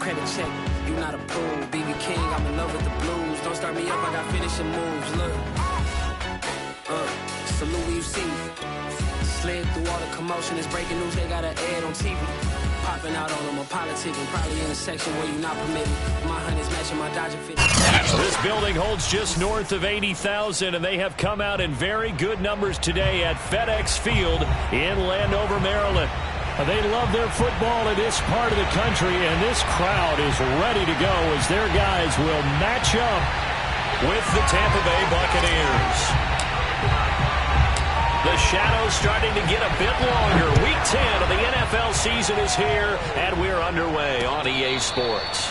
credit check. You not approved. BB King, I'm in love with the blues. Don't start me up, I got finishing moves. Look. Salute you see. Slid through all the commotion. It's breaking news, they got an ad on TV. Popping out on them, a politicking. Probably in a section where you not permitted. My honey's matching my Dodger fit. This building holds just north of 80,000, and they have come out in very good numbers today at FedEx Field in Landover, Maryland. They love their football in this part of the country, and this crowd is ready to go as their guys will match up with the Tampa Bay Buccaneers. The shadow's starting to get a bit longer. Week 10 of the NFL season is here, and we're underway on EA Sports.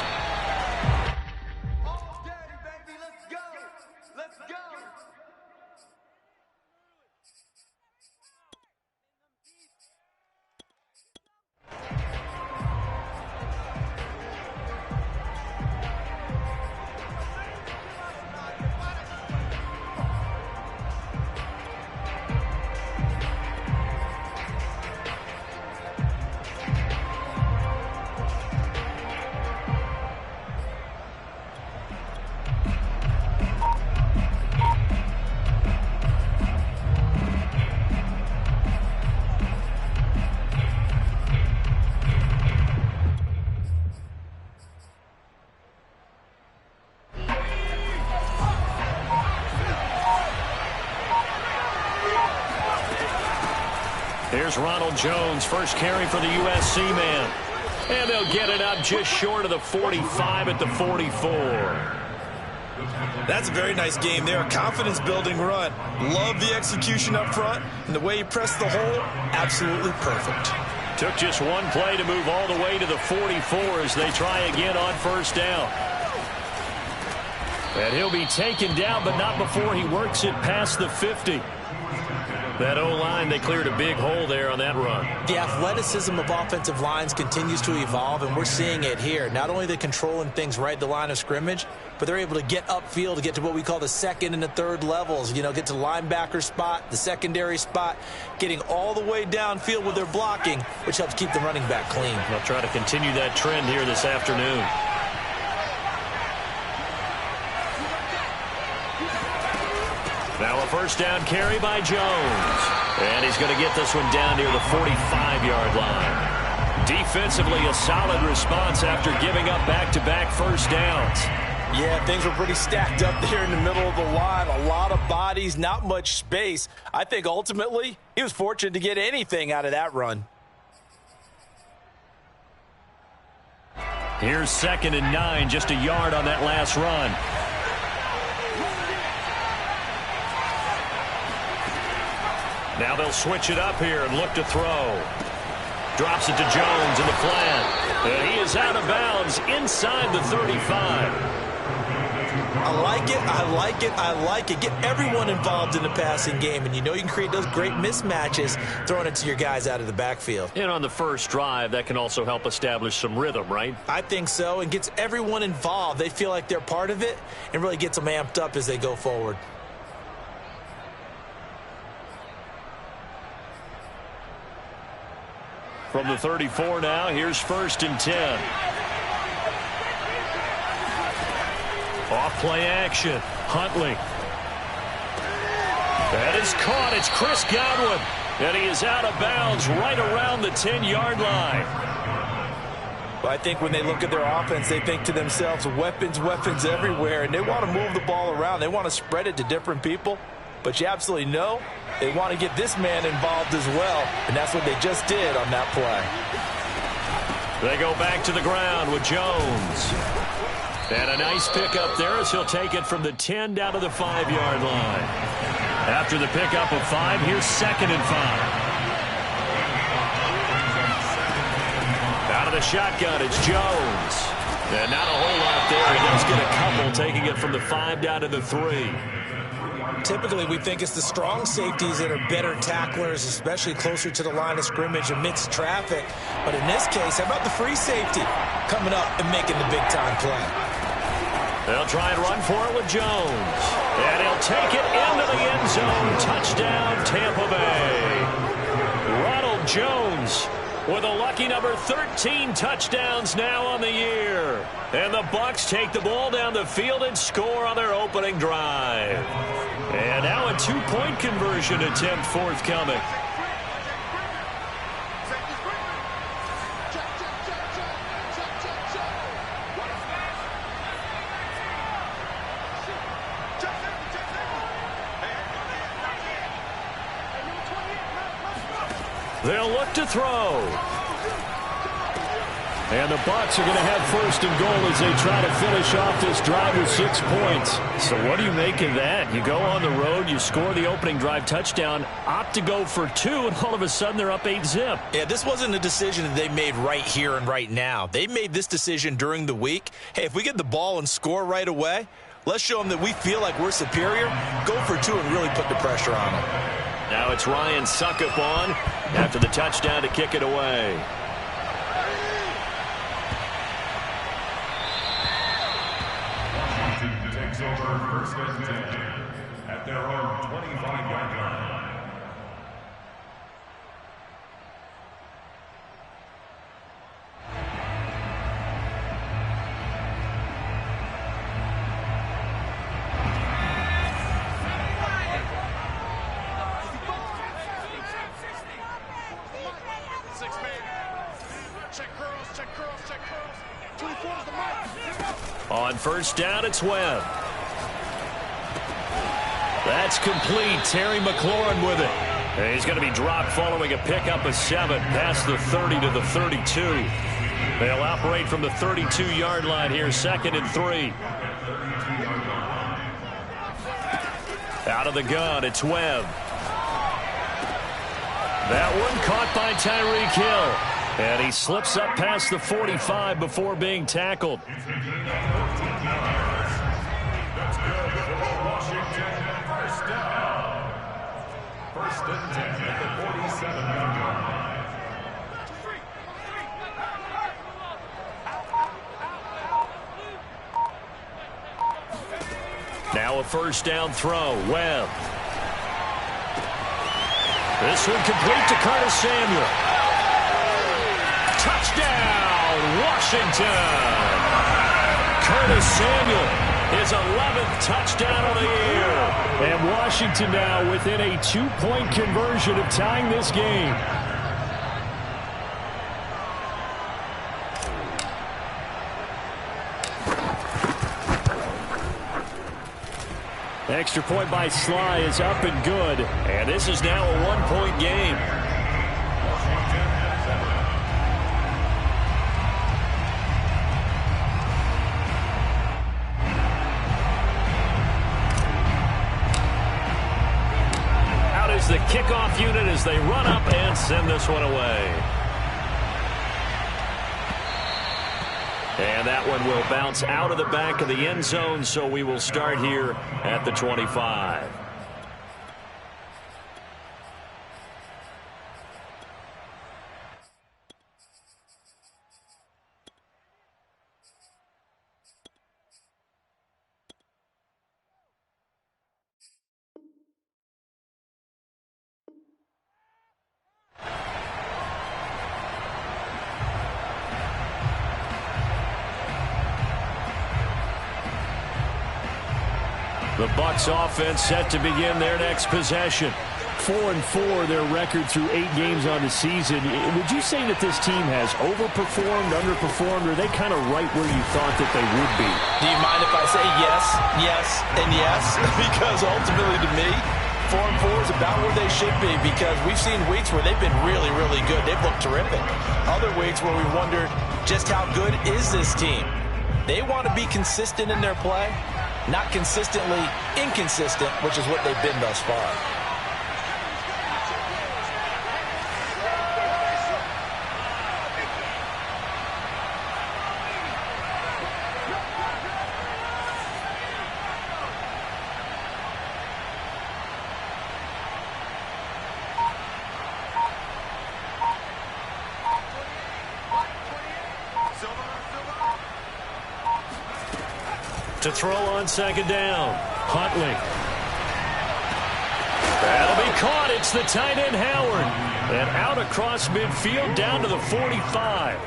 Here's Ronald Jones, first carry for the USC man. And they'll get it up just short of the 45 at the 44. That's a very nice game there. A confidence-building run. Love the execution up front. And the way he pressed the hole, absolutely perfect. Took just one play to move all the way to the 44 as they try again on first down. And he'll be taken down, but not before he works it past the 50. That O-line, they cleared a big hole there on that run. The athleticism of offensive lines continues to evolve, and we're seeing it here. Not only are they controlling things right at the line of scrimmage, but they're able to get upfield to get to what we call the second and the third levels. You know, get to the linebacker spot, the secondary spot, getting all the way downfield with their blocking, which helps keep the running back clean. They'll try to continue that trend here this afternoon. Now a first down carry by Jones. And he's going to get this one down near the 45-yard line. Defensively, a solid response after giving up back-to-back first downs. Yeah, things were pretty stacked up there in the middle of the line. A lot of bodies, not much space. I think ultimately he was fortunate to get anything out of that run. Here's 2nd and 9, just a yard on that last run. Now they'll switch it up here and look to throw. Drops it to Jones in the flat. And he is out of bounds inside the 35. I like it, I like it, I like it. Get everyone involved in the passing game, and you know you can create those great mismatches throwing it to your guys out of the backfield. And on the first drive, that can also help establish some rhythm, right? I think so, and gets everyone involved. They feel like they're part of it and really gets them amped up as they go forward. From the 34 now, here's 1st and 10. Off play action. Huntley. That is caught. It's Chris Godwin. And he is out of bounds right around the 10-yard line. Well, I think when they look at their offense, they think to themselves, weapons, weapons everywhere. And they want to move the ball around. They want to spread it to different people. But you absolutely know they want to get this man involved as well. And that's what they just did on that play. They go back to the ground with Jones. And a nice pickup there as he'll take it from the 10 down to the 5-yard line. After the pickup of 5, here's 2nd and 5. Out of the shotgun, it's Jones. And not a whole lot there. He does get a couple, taking it from the 5 down to the 3. Typically, we think it's the strong safeties that are better tacklers, especially closer to the line of scrimmage amidst traffic. But in this case, how about the free safety coming up and making the big-time play? They'll try and run for it with Jones. And he'll take it into the end zone. Touchdown, Tampa Bay. Ronald Jones with a lucky number 13 touchdowns now on the year. And the Bucs take the ball down the field and score on their opening drive. And now a two-point conversion attempt forthcoming. They'll look to throw. And the Bucs are going to have first and goal as they try to finish off this drive with 6 points. So what do you make of that? You go on the road, you score the opening drive touchdown, opt to go for 2, and all of a sudden they're up 8-zip. Yeah, this wasn't a decision that they made right here and right now. They made this decision during the week. Hey, if we get the ball and score right away, let's show them that we feel like we're superior. Go for 2 and really put the pressure on them. Now it's Ryan Suckup on after the touchdown to kick it away. Takes over first and 10 at their own 25-yard line. On first down, it's Webb. That's complete. Terry McLaurin with it. And he's going to be dropped following a pickup of 7 past the 30 to the 32. They'll operate from the 32-yard line here, 2nd and 3. Out of the gun, it's Webb. That one caught by Tyreek Hill. And he slips up past the 45 before being tackled. First and 10 at the 47-yard line. Now a first down throw. Webb. This one complete to Curtis Samuel. Touchdown, Washington. Curtis Samuel, his 11th touchdown of the year. And Washington now within a 2-point conversion of tying this game. Extra point by Sly is up and good. And this is now a 1-point game. The kickoff unit as they run up and send this one away. And that one will bounce out of the back of the end zone, so we will start here at the 25. The Bucs offense set to begin their next possession. 4-4 their record through 8 games on the season. Would you say that this team has overperformed, underperformed, or are they kind of right where you thought that they would be? Do you mind if I say yes, yes, and yes? Because ultimately to me, 4-4 is about where they should be, because we've seen weeks where they've been really, really good. They've looked terrific. Other weeks where we wondered just how good is this team. They want to be consistent in their play, not consistently inconsistent, which is what they've been thus far. To throw on second down. Huntley. That'll be caught. It's the tight end, Howard. And out across midfield down to the 45.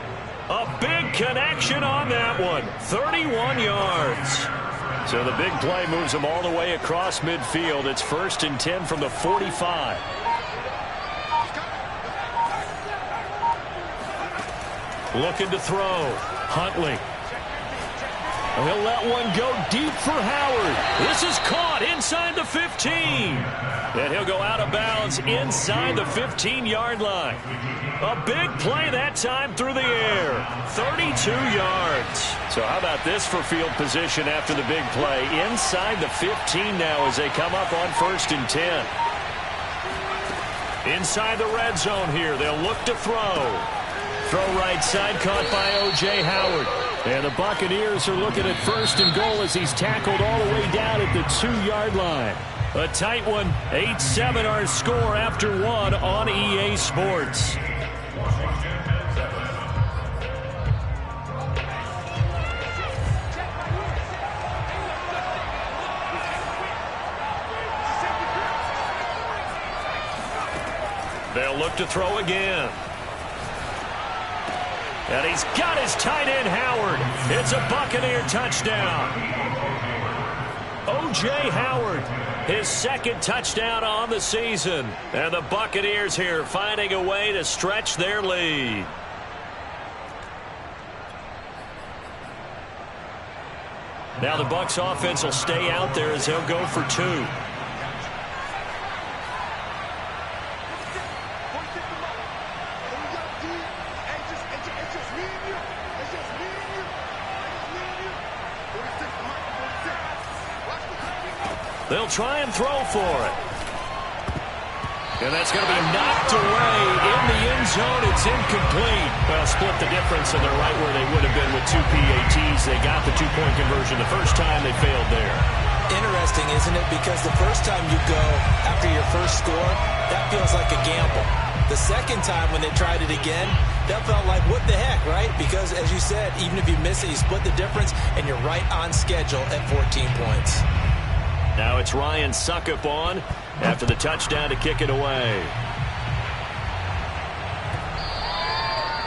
A big connection on that one. 31 yards. So the big play moves them all the way across midfield. It's 1st and 10 from the 45. Looking to throw. Huntley. He'll let one go deep for Howard. This is caught inside the 15. And he'll go out of bounds inside the 15-yard line. A big play that time through the air. 32 yards. So how about this for field position after the big play? Inside the 15 now as they come up on 1st and 10. Inside the red zone here. They'll look to throw. Throw right side caught by O.J. Howard. And the Buccaneers are looking at 1st and goal as he's tackled all the way down at the 2-yard line. A tight one. 8-7 our score after one on EA Sports. They'll look to throw again. And he's got his tight end, Howard. It's a Buccaneer touchdown. O.J. Howard, his 2nd touchdown on the season. And the Buccaneers here finding a way to stretch their lead. Now the Bucs offense will stay out there as they'll go for 2. They'll try and throw for it. And that's going to be knocked away in the end zone. It's incomplete. Well, split the difference, and they're right where they would have been with 2 PATs. They got the 2-point conversion the first time. They failed there. Interesting, isn't it? Because the first time you go after your first score, that feels like a gamble. The second time when they tried it again, that felt like, what the heck, right? Because, as you said, even if you miss it, you split the difference, and you're right on schedule at 14 points. Now it's Ryan Suckup on after the touchdown to kick it away.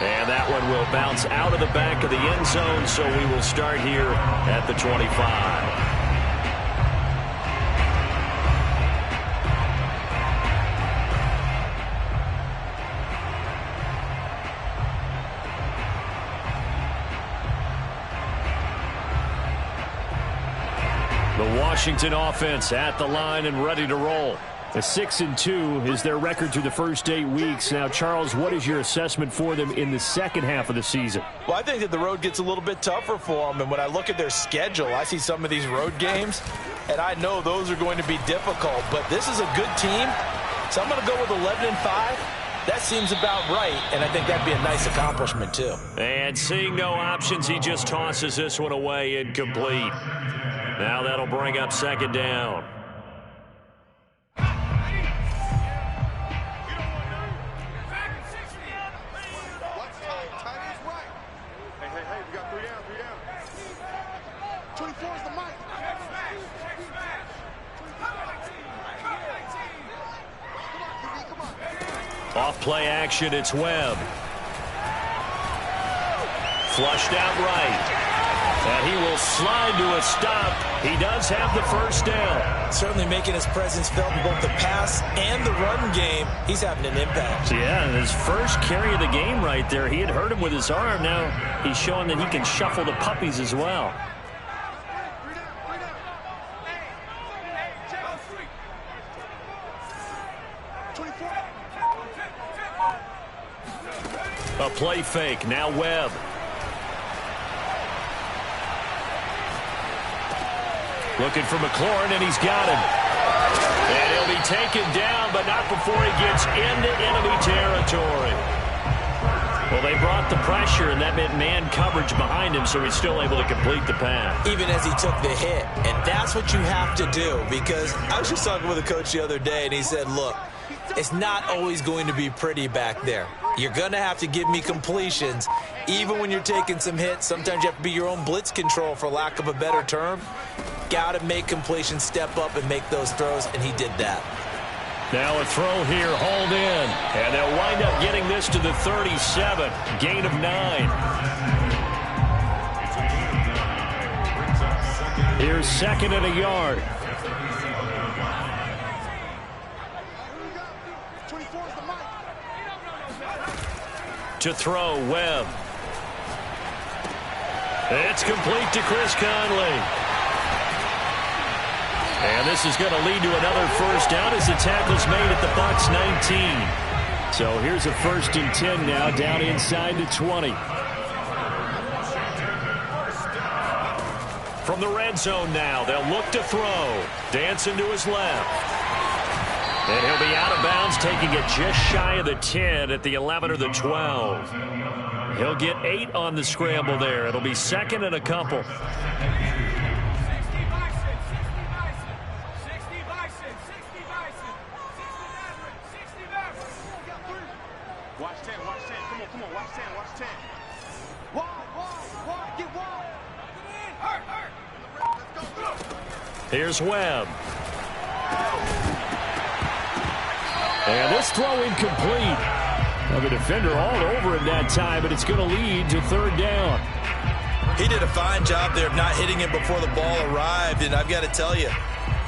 And that one will bounce out of the back of the end zone, so we will start here at the 25. The Washington offense at the line and ready to roll. A 6-2 is their record through the first 8 weeks. Now, Charles, what is your assessment for them in the second half of the season? Well, I think that the road gets a little bit tougher for them. And when I look at their schedule, I see some of these road games, and I know those are going to be difficult. But this is a good team, so I'm going to go with 11-5. That seems about right, and I think that'd be a nice accomplishment, too. And seeing no options, he just tosses this one away incomplete. Now that'll bring up 2nd down. Off play action, it's Webb. Flushed out right. And he will slide to a stop. He does have the first down. Certainly making his presence felt in both the pass and the run game. He's having an impact. Yeah, and his first carry of the game right there. He had hurt him with his arm. Now he's showing that he can shuffle the puppies as well. A play fake. Now Webb. Looking for McLaurin, and he's got him. And he'll be taken down, but not before he gets into enemy territory. Well, they brought the pressure, and that meant man coverage behind him, so he's still able to complete the pass. Even as he took the hit. And that's what you have to do, because I was just talking with a coach the other day, and he said, look, it's not always going to be pretty back there. You're going to have to give me completions. Even when you're taking some hits, sometimes you have to be your own blitz control, for lack of a better term. Got to make completions, step up, and make those throws, and he did that. Now a throw here, hauled in. And they'll wind up getting this to the 37. Gain of 9. Here's second and a yard. To throw, Webb. It's complete to Chris Conley. And this is going to lead to another first down as the tackle's made at the Bucs 19. So here's a 1st and 10 now, down inside the 20. From the red zone now, they'll look to throw. Dancing to his left. And he'll be out of bounds, taking it just shy of the 10 at the 11 or the 12. He'll get 8 on the scramble there. It'll be second and a couple. Here's Webb. And this throw incomplete. Well, the defender all over him that time, but it's going to lead to 3rd down. He did a fine job there of not hitting him before the ball arrived, and I've got to tell you,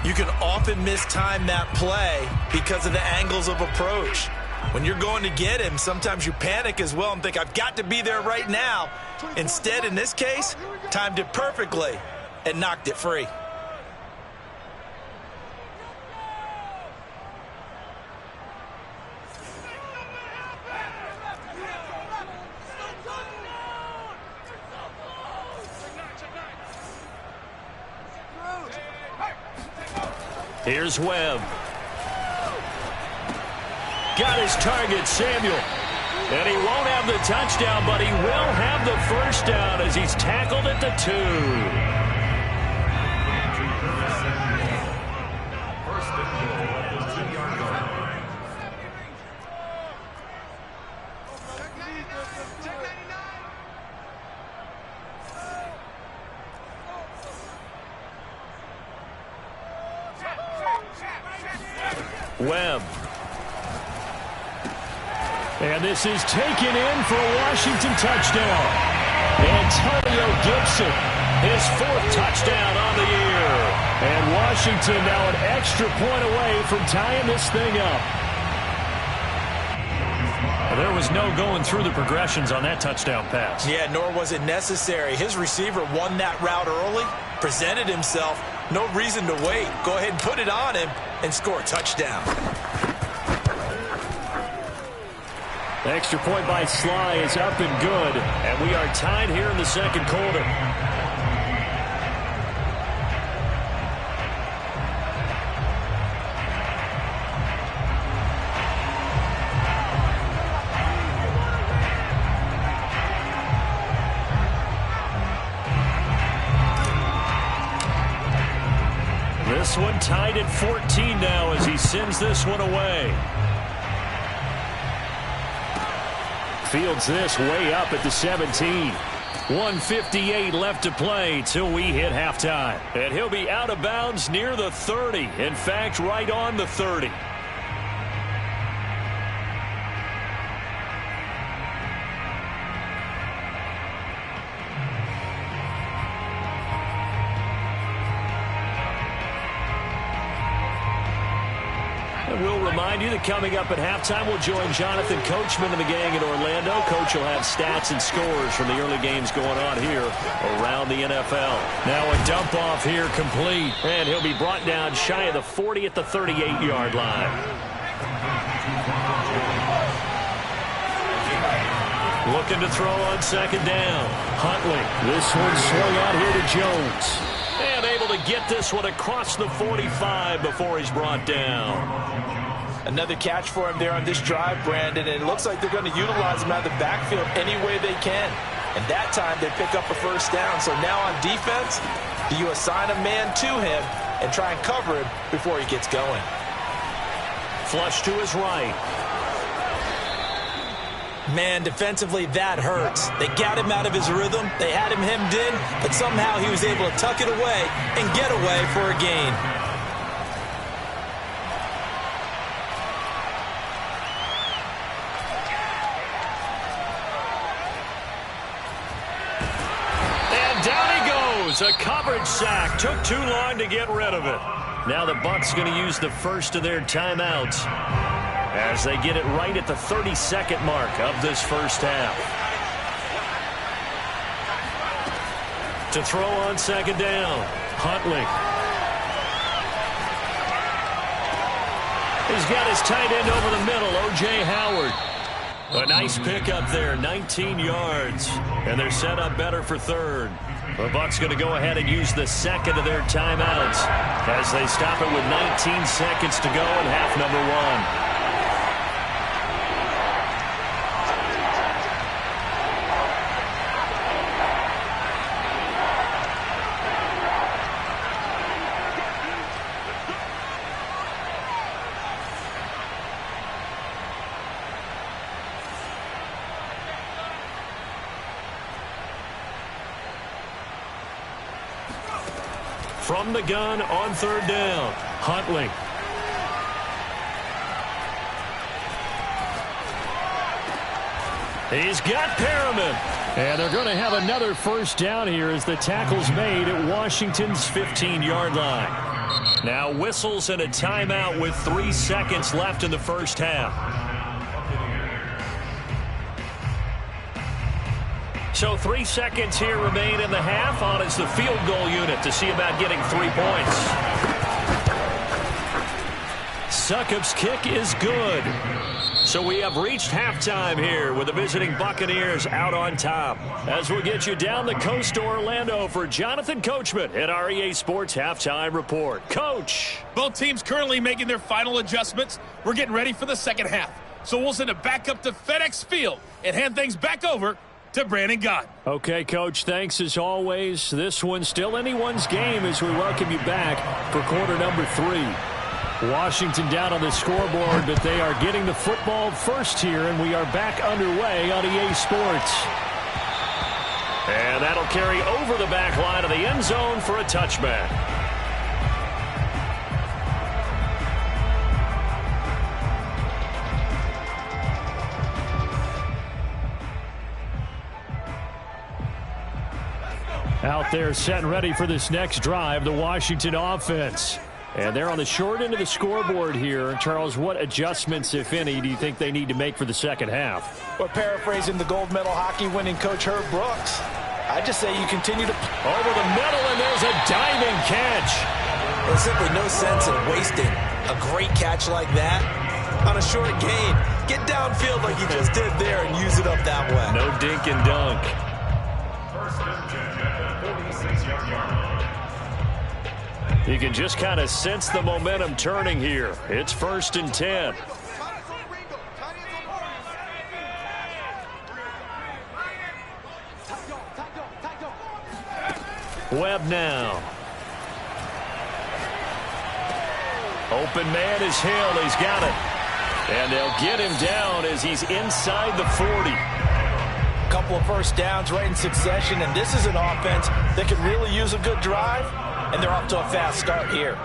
you can often mistime that play because of the angles of approach. When you're going to get him, sometimes you panic as well and think, I've got to be there right now. Instead, in this case, timed it perfectly and knocked it free. Here's Webb. Got his target, Samuel. And he won't have the touchdown, but he will have the first down as he's tackled at the 2. Webb. And this is taken in for a Washington touchdown. Antonio Gibson, his 4th touchdown on the year. And Washington now an extra point away from tying this thing up. Well, there was no going through the progressions on that touchdown pass. Yeah, nor was it necessary. His receiver won that route early, presented himself. No reason to wait. Go ahead and put it on him and score a touchdown. The extra point by Sly is up and good, and we are tied here in the 2nd quarter. This one tied at 14 now as he sends this one away. Fields this way up at the 17. 1:58 left to play till we hit halftime. And he'll be out of bounds near the 30. In fact, right on the 30. We'll remind you that coming up at halftime, we'll join Jonathan Coachman and the gang in Orlando. Coach will have stats and scores from the early games going on here around the NFL. Now a dump-off here complete, and he'll be brought down shy of the 40 at the 38-yard line. Looking to throw on 2nd down. Huntley. This one swung out here to Jones. And able to get this one across the 45 before he's brought down. Another catch for him there on this drive, Brandon, and it looks like they're going to utilize him out of the backfield any way they can. And that time they pick up a first down. So now on defense, do you assign a man to him and try and cover him before he gets going? Flush to his right. Man, defensively, that hurts. They got him out of his rhythm. They had him hemmed in, but somehow he was able to tuck it away and get away for a gain. throws. A coverage sack. Took too long to get rid of it. Now the Bucs going to use the first of their timeouts as they get it right at the 30-second mark of this first half. To throw on second down, Huntley. He's got his tight end over the middle, O.J. Howard. A nice pickup there, 19 yards. And they're set up better for third. The Bucs going to go ahead and use the second of their timeouts as they stop it with 19 seconds to go in half number one. From the gun on third down, Huntley. He's got Perriman. And they're going to have another first down here as the tackle's made at Washington's 15-yard line. Now whistles and a timeout with 3 seconds left in the first half. So 3 seconds here remain in the half. On is the field goal unit to see about getting 3 points. Succop's kick is good. So we have reached halftime here with the visiting Buccaneers out on top. As we'll get you down the coast to Orlando for Jonathan Coachman at our EA Sports Halftime Report. Coach. Both teams currently making their final adjustments. We're getting ready for the second half. So we'll send it back up to FedEx Field and hand things back over to Brandon Gott. Okay, Coach, thanks as always. This one's still anyone's game as we welcome you back for quarter number 3. Washington down on the scoreboard, but they are getting the football first here, and we are back underway on EA Sports. And that'll carry over the back line of the end zone for a touchback. Out there set and ready for this next drive, the Washington offense. And they're on the short end of the scoreboard here. Charles, what adjustments, if any, do you think they need to make for the second half? Well, paraphrasing the gold medal hockey winning coach Herb Brooks, I just say you continue to... Over the middle, and there's a diving catch. There's simply no sense in wasting a great catch like that on a short gain. Get downfield like you just did there and use it up that way. No dink and dunk. You can just kind of sense the momentum turning here. It's 1st and 10. Webb now. Open man is Hill. He's got it. And they'll get him down as he's inside the 40. Couple of first downs right in succession, and this is an offense that could really use a good drive, and they're off to a fast start here.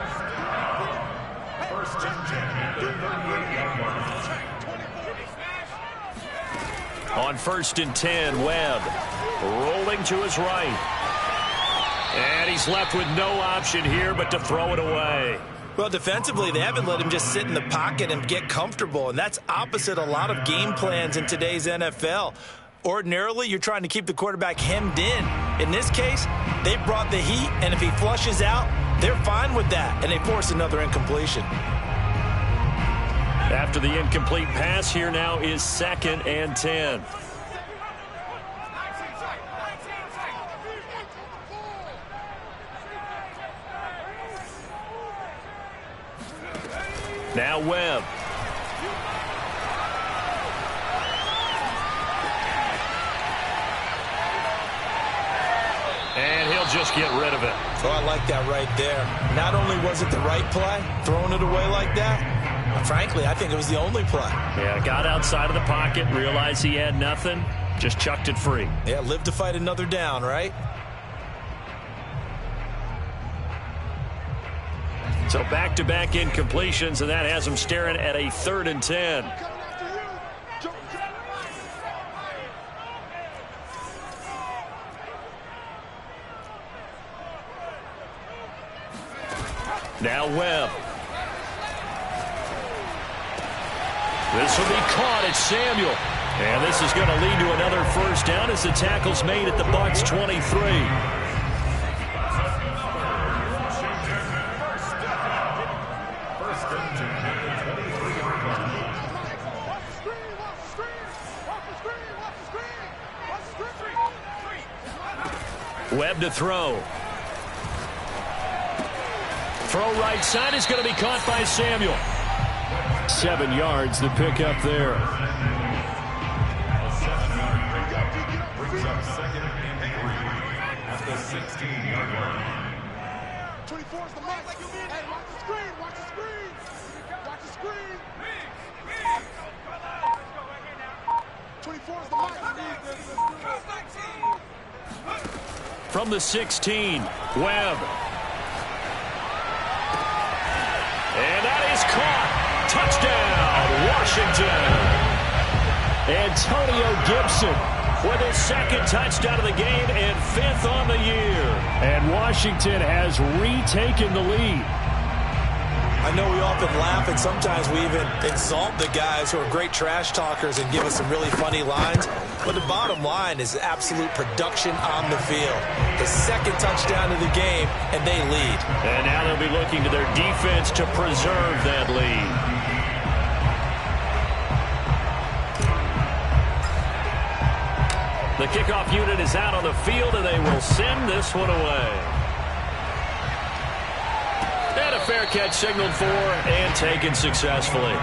On 1st and 10, Webb rolling to his right. And he's left with no option here but to throw it away. Well, defensively, they haven't let him just sit in the pocket and get comfortable, and that's opposite a lot of game plans in today's NFL. Ordinarily, you're trying to keep the quarterback hemmed in. In this case, they brought the heat, and if he flushes out, they're fine with that, and they force another incompletion. After the incomplete pass, here now is 2nd and 10. Now Webb. And he'll just get rid of it. Oh, I like that right there. Not only was it the right play, throwing it away like that, frankly, I think it was the only play. Yeah, got outside of the pocket, realized he had nothing, just chucked it free. Yeah, live to fight another down, right? So back-to-back incompletions, and that has him staring at a 3rd and 10. Now Webb. This will be caught at Samuel. And this is going to lead to another first down as the tackle's made at the Bucs 23. Webb to throw. Throw right side is going to be caught by Samuel. 7 yards, the pickup there. Brings up second and 3 at the 16-yard line. 24 is the mark. Hey, watch the screen. Watch the screen. Watch the screen. 24 is the mark. From the 16, Webb. And that is caught. Touchdown, Washington. Antonio Gibson with his second touchdown of the game and 5th on the year. And Washington has retaken the lead. I know we often laugh and sometimes we even insult the guys who are great trash talkers and give us some really funny lines. But the bottom line is absolute production on the field. The second touchdown of the game, and they lead. And now they'll be looking to their defense to preserve that lead. The kickoff unit is out on the field, and they will send this one away. And a fair catch signaled for and taken successfully.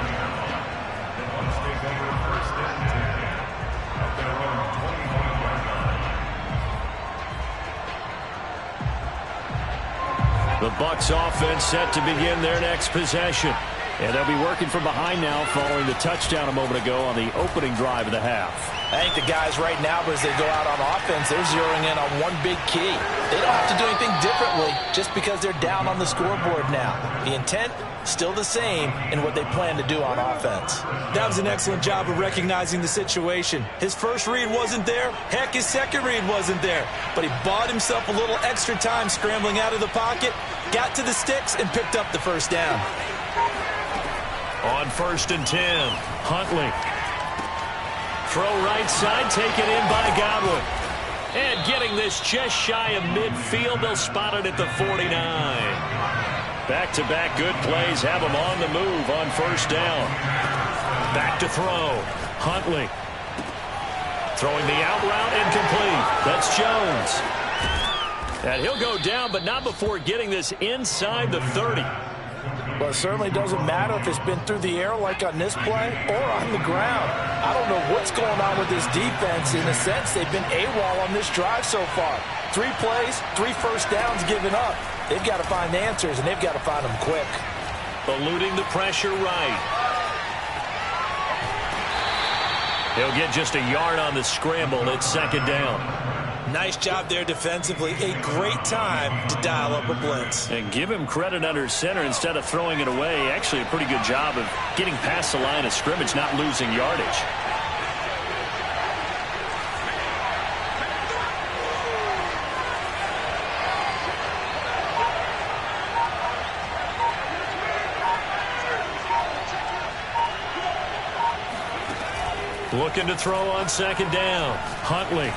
The Bucs offense set to begin their next possession. And they'll be working from behind now following the touchdown a moment ago on the opening drive of the half. I think the guys right now, as they go out on offense, they're zeroing in on one big key. They don't have to do anything differently just because they're down on the scoreboard now. The intent, still the same in what they plan to do on offense. That was an excellent job of recognizing the situation. His first read wasn't there. Heck, his second read wasn't there. But he bought himself a little extra time scrambling out of the pocket, got to the sticks, and picked up the first down. On 1st and 10, Huntley. Throw right side, taken in by Godwin. And getting this just shy of midfield, they'll spot it at the 49. Back-to-back good plays have them on the move on 1st down. Back to throw. Huntley. Throwing the out route incomplete. That's Jones. And he'll go down, but not before getting this inside the 30. Well, it certainly doesn't matter if it's been through the air like on this play or on the ground. I don't know what's going on with this defense. In a sense, they've been AWOL on this drive so far. 3 plays, 3 first downs given up. They've got to find answers, and they've got to find them quick. Eluding the pressure right. He'll get just a yard on the scramble. It's 2nd down. Nice job there defensively. A great time to dial up a blitz. And give him credit under center instead of throwing it away. Actually a pretty good job of getting past the line of scrimmage, not losing yardage. Looking to throw on 2nd down. Huntley.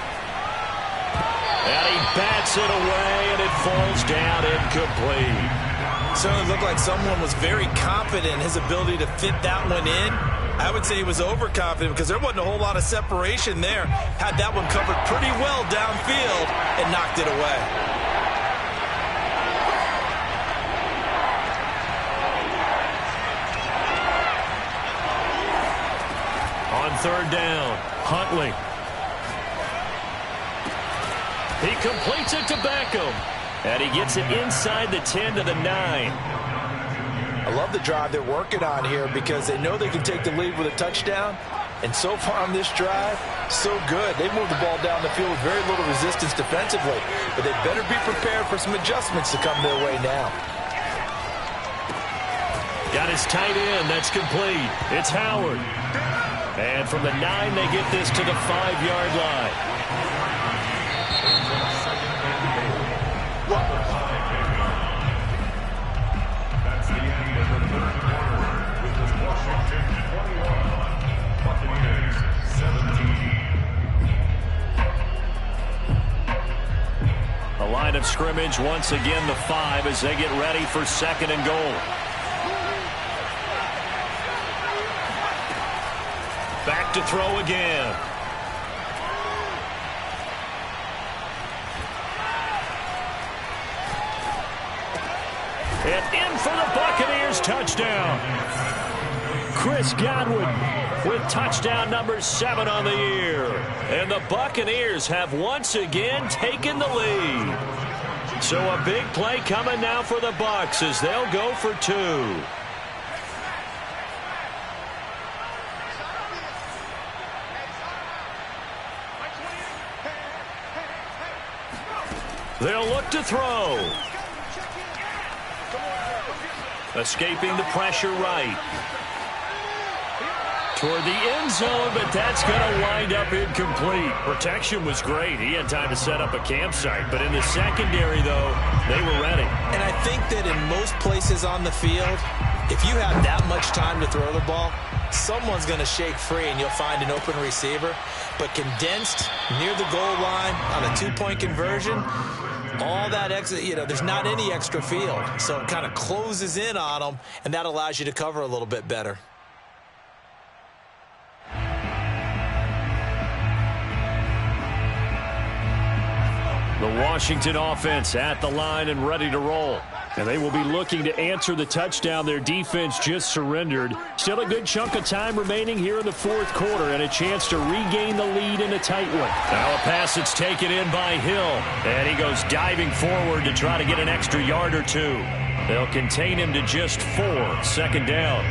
And he bats it away, and it falls down incomplete. Certainly looked like someone was very confident in his ability to fit that one in. I would say he was overconfident because there wasn't a whole lot of separation there. Had that one covered pretty well downfield and knocked it away. On 3rd down, Huntley. He completes it to Beckham. And he gets it inside the 10 to the 9. I love the drive they're working on here because they know they can take the lead with a touchdown. And so far on this drive, so good. They moved the ball down the field with very little resistance defensively. But they better be prepared for some adjustments to come their way now. Got his tight end. That's complete. It's Howard. And from the 9, they get this to the 5-yard line. The line of scrimmage, once again, the 5 as they get ready for 2nd and goal. Back to throw again. And in for the Buccaneers touchdown. Chris Godwin with touchdown number 7 on the year. And the Buccaneers have once again taken the lead. So a big play coming now for the Bucs as they'll go for 2. They'll look to throw. Escaping the pressure right. Toward the end zone, but that's going to wind up incomplete. Protection was great. He had time to set up a campsite. But in the secondary, though, they were ready. And I think that in most places on the field, if you have that much time to throw the ball, someone's going to shake free and you'll find an open receiver. But condensed near the goal line on a 2-point conversion, all that extra, there's not any extra field. So it kind of closes in on them, and that allows you to cover a little bit better. The Washington offense at the line and ready to roll. And they will be looking to answer the touchdown their defense just surrendered. Still a good chunk of time remaining here in the 4th quarter and a chance to regain the lead in a tight one. Now a pass that's taken in by Hill. And he goes diving forward to try to get an extra yard or 2. They'll contain him to just 4. 2nd down.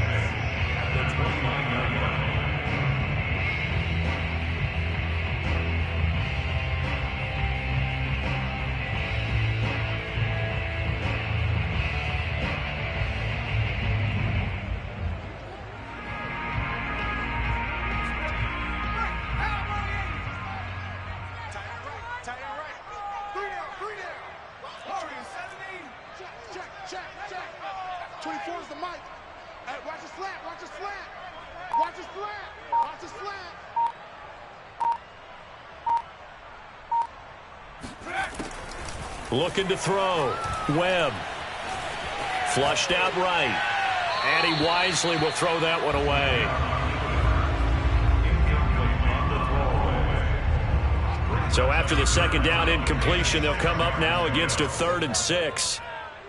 Looking to throw. Webb. Flushed out right. And he wisely will throw that one away. So after the 2nd down incompletion, they'll come up now against a 3rd and 6.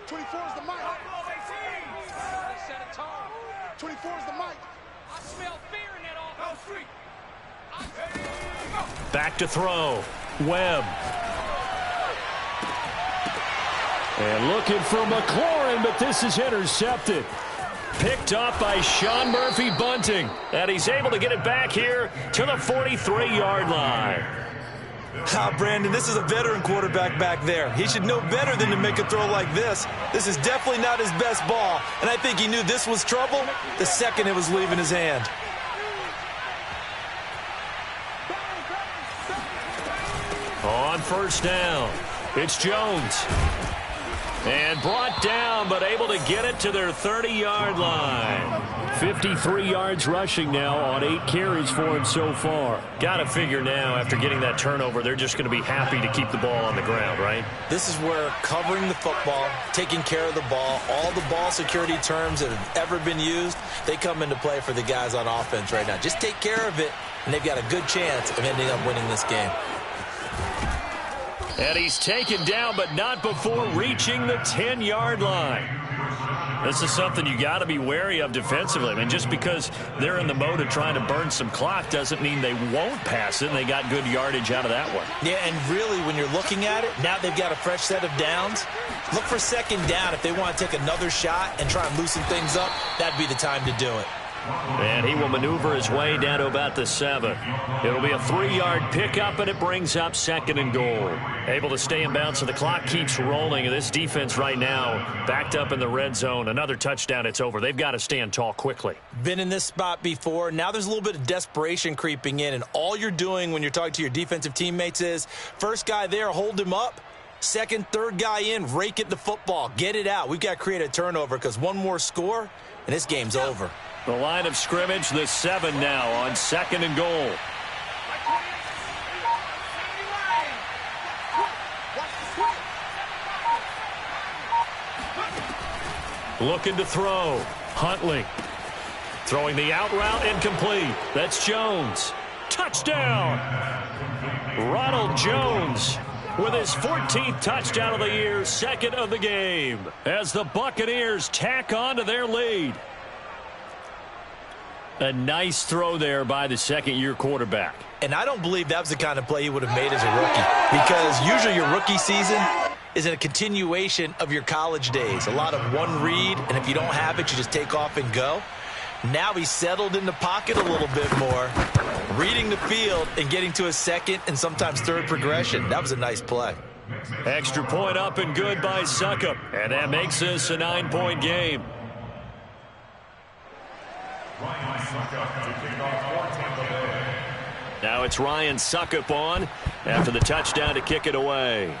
24 is the mic. 24 is the mic. I smell fear in that off street. Back to throw. Webb. And looking for McLaurin, but this is intercepted. Picked off by Sean Murphy Bunting. And he's able to get it back here to the 43-yard line. Brandon, this is a veteran quarterback back there. He should know better than to make a throw like this. This is definitely not his best ball. And I think he knew this was trouble the second it was leaving his hand. On 1st down, it's Jones. And brought down, but able to get it to their 30-yard line. 53 yards rushing now on 8 carries for him so far. Got to figure now, after getting that turnover, they're just going to be happy to keep the ball on the ground, right? This is where covering the football, taking care of the ball, all the ball security terms that have ever been used, they come into play for the guys on offense right now. Just take care of it, and they've got a good chance of ending up winning this game. And he's taken down, but not before reaching the 10-yard line. This is something you got to be wary of defensively. I mean, just because they're in the mode of trying to burn some clock doesn't mean they won't pass it, and they got good yardage out of that one. Yeah, and really, when you're looking at it, now they've got a fresh set of downs. Look for 2nd down. If they want to take another shot and try and loosen things up, that'd be the time to do it. And he will maneuver his way down to about the 7. It'll be a 3-yard pickup, and it brings up 2nd and goal. Able to stay in bounds, so the clock keeps rolling. And this defense right now backed up in the red zone. Another touchdown, it's over. They've got to stand tall quickly. Been in this spot before. Now there's a little bit of desperation creeping in, and all you're doing when you're talking to your defensive teammates is, first guy there, hold him up. 2nd, 3rd guy in, rake at the football. Get it out. We've got to create a turnover because one more score, and this game's over. The line of scrimmage, the 7 now on 2nd and goal. Looking to throw. Huntley. Throwing the out route incomplete. That's Jones. Touchdown! Ronald Jones with his 14th touchdown of the year, second of the game, as the Buccaneers tack on to their lead. A nice throw there by the second-year quarterback. And I don't believe that was the kind of play he would have made as a rookie, because usually your rookie season is in a continuation of your college days. A lot of one read, and if you don't have it, you just take off and go. Now he's settled in the pocket a little bit more, reading the field and getting to a second and sometimes third progression. That was a nice play. Extra point up and good by Succop, and that makes this a 9-point game. Now it's Ryan Succop on after the touchdown to kick it away.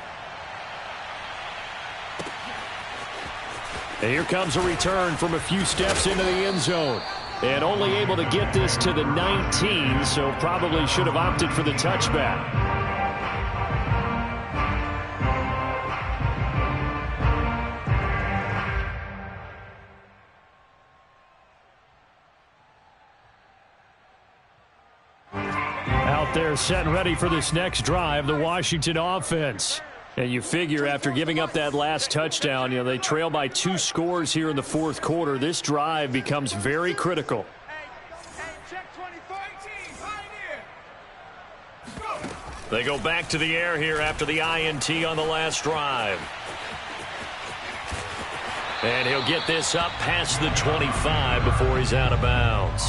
And here comes a return from a few steps into the end zone. And only able to get this to the 19, so probably should have opted for the touchback. Out there set and ready for this next drive, the Washington offense. And you figure after giving up that last touchdown, they trail by 2 scores here in the fourth quarter. This drive becomes very critical. They go back to the air here after the INT on the last drive. And he'll get this up past the 25 before he's out of bounds.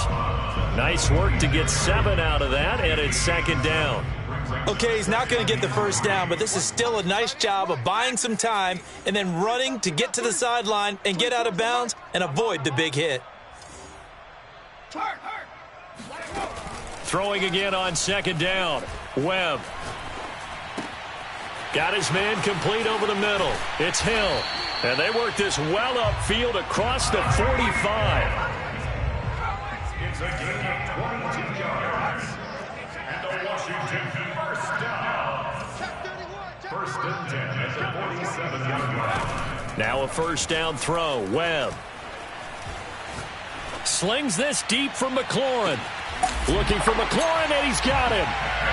Nice work to get 7 out of that, and it's second down. Okay, he's not going to get the first down, but this is still a nice job of buying some time and then running to get to the sideline and get out of bounds and avoid the big hit. Throwing again on second down. Webb. Got his man complete over the middle. It's Hill. And they work this well upfield across the 45. It's a gain of 22 yards. And the Washington first down. First and 10 at the 47-yard line. Now a first down throw. Webb. Slings this deep from McLaurin. Looking for McLaurin, and he's got him.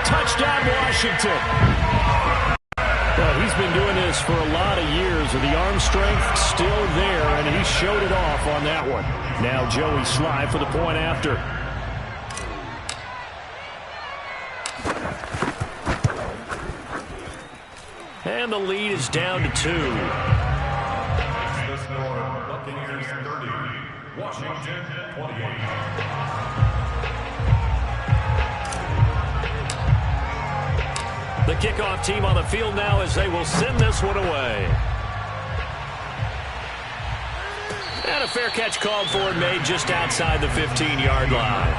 Touchdown, Washington. Well, he's been doing this for a lot of years, with the arm strength still there, and he showed it off on that one. Now Joey Sly for the point after. And the lead is down to 2. The score, Buccaneers 30, Washington 28. The kickoff team on the field now as they will send this one away. And a fair catch called for and made just outside the 15-yard line.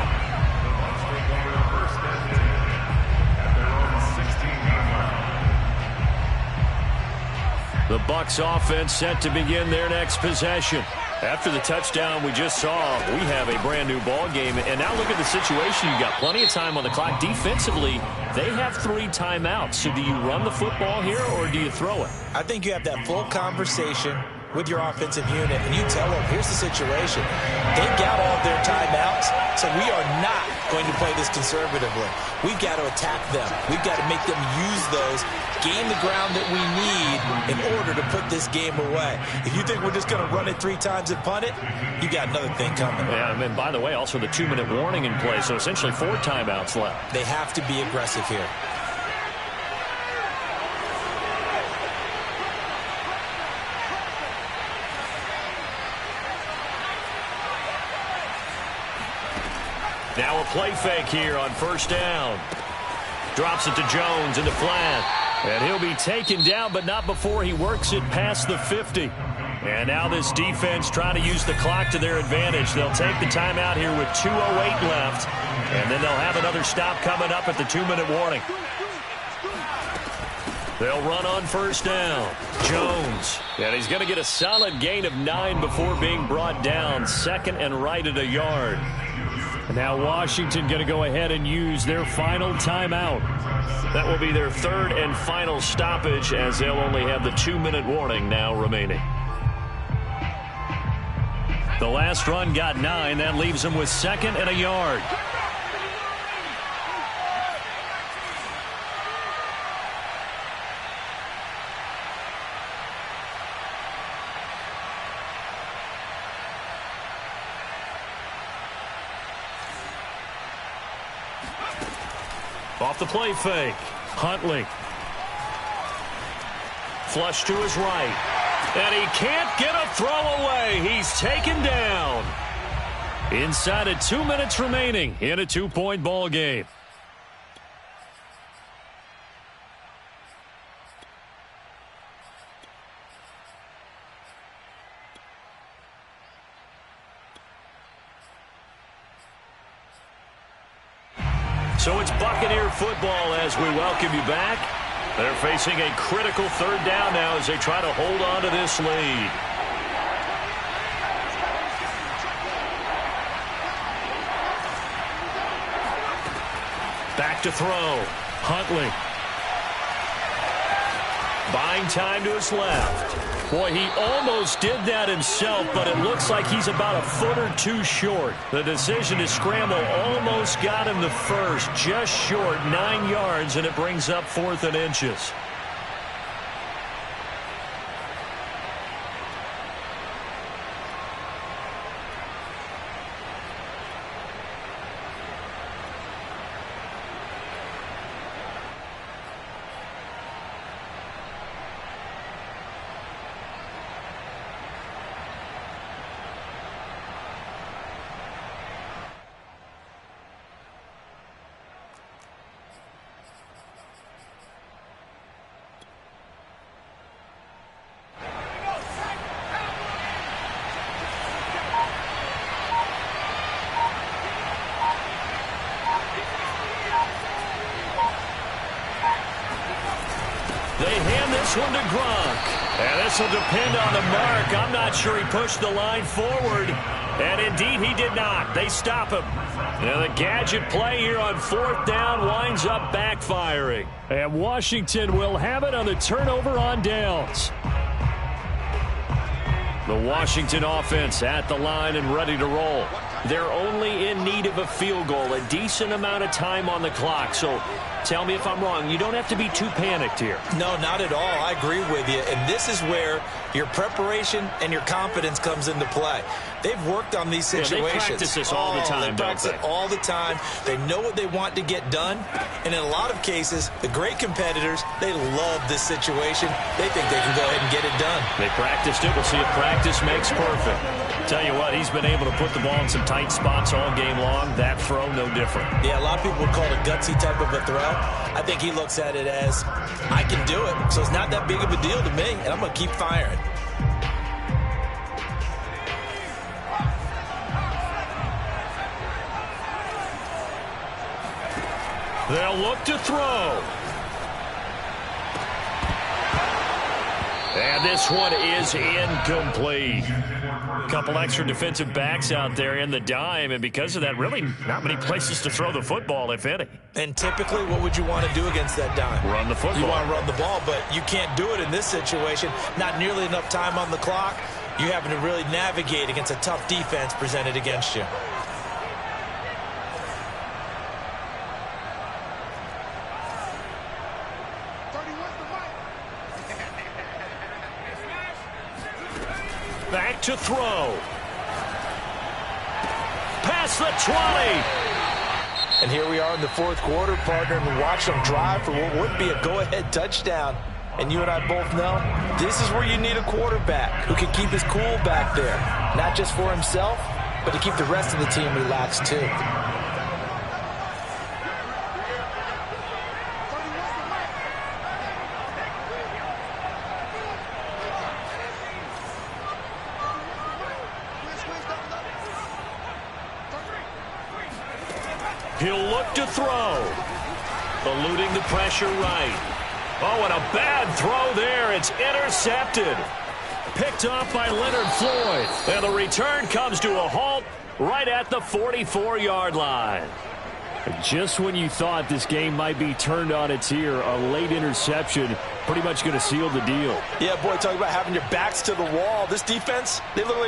The Bucs offense set to begin their next possession. After the touchdown we just saw, we have a brand new ball game. And now look at the situation. You got plenty of time on the clock. Defensively, they have 3 timeouts. So do you run the football here or do you throw it? I think you have that full conversation with your offensive unit, and you tell them, here's the situation. They've got all their timeouts, so we are not going to play this conservatively. We've got to attack them. We've got to make them use those, gain the ground that we need in order to put this game away. If you think we're just going to run it 3 times and punt it, you got another thing coming. Yeah, and by the way, also the 2-minute warning in play, so essentially 4 timeouts left. They have to be aggressive here. Now a play fake here on first down. Drops it to Jones in the flat. And he'll be taken down, but not before he works it past the 50. And now this defense trying to use the clock to their advantage. They'll take the timeout here with 2:08 left. And then they'll have another stop coming up at the 2-minute warning. They'll run on first down. Jones. And he's going to get a solid gain of 9 before being brought down. Second and right at a yard. And now Washington going to go ahead and use their final timeout. That will be their 3rd and final stoppage, as they'll only have the 2-minute warning now remaining. The last run got 9. That leaves him with 2nd and a yard. Off the play fake. Huntley. Flush to his right. And he can't get a throw away. He's taken down. Inside of 2 minutes remaining in a 2-point ball game. So it's Buccaneer football as we welcome you back. They're facing a critical 3rd down now as they try to hold on to this lead. Back to throw. Huntley. Buying time to his left. Boy, he almost did that himself, but it looks like he's about a foot or 2 short. The decision to scramble almost got him the first, just short, 9 yards, and it brings up 4th and inches. They hand this one to Gronk. And this will depend on the mark. I'm not sure he pushed the line forward. And indeed he did not. They stop him. Now the gadget play here on 4th down winds up backfiring. And Washington will have it on the turnover on downs. The Washington offense at the line and ready to roll. They're only in need of a field goal, a decent amount of time on the clock. So tell me if I'm wrong. You don't have to be too panicked here. No, not at all. I agree with you. And this is where your preparation and your confidence comes into play. They've worked on these situations. Yeah, they practice this all the time, they practice it all the time. They know what they want to get done. And in a lot of cases, the great competitors, they love this situation. They think they can go ahead and get it done. They practiced it. We'll see if practice makes perfect. Tell you what, he's been able to put the ball in some tight spots all game long. That throw, no different. Yeah, a lot of people would call it a gutsy type of a throw. I think he looks at it as, I can do it, so it's not that big of a deal to me, and I'm going to keep firing. They'll look to throw. And this one is incomplete. A couple extra defensive backs out there in the dime, and because of that, really not many places to throw the football, if any. And typically, what would you want to do against that dime? Run the football. You want to run the ball, but you can't do it in this situation. Not nearly enough time on the clock. You having to really navigate against a tough defense presented against you. Back to throw. Past the 20. And here we are in the 4th quarter, partner, and watch them drive for what would be a go-ahead touchdown. And you and I both know this is where you need a quarterback who can keep his cool back there. Not just for himself, but to keep the rest of the team relaxed too. He'll look to throw. Eluding the pressure right. Oh, and a bad throw there. It's intercepted. Picked off by Leonard Floyd. And the return comes to a halt right at the 44-yard line. Just when you thought this game might be turned on its ear, a late interception pretty much going to seal the deal. Yeah, boy, talking about having your backs to the wall. This defense, they literally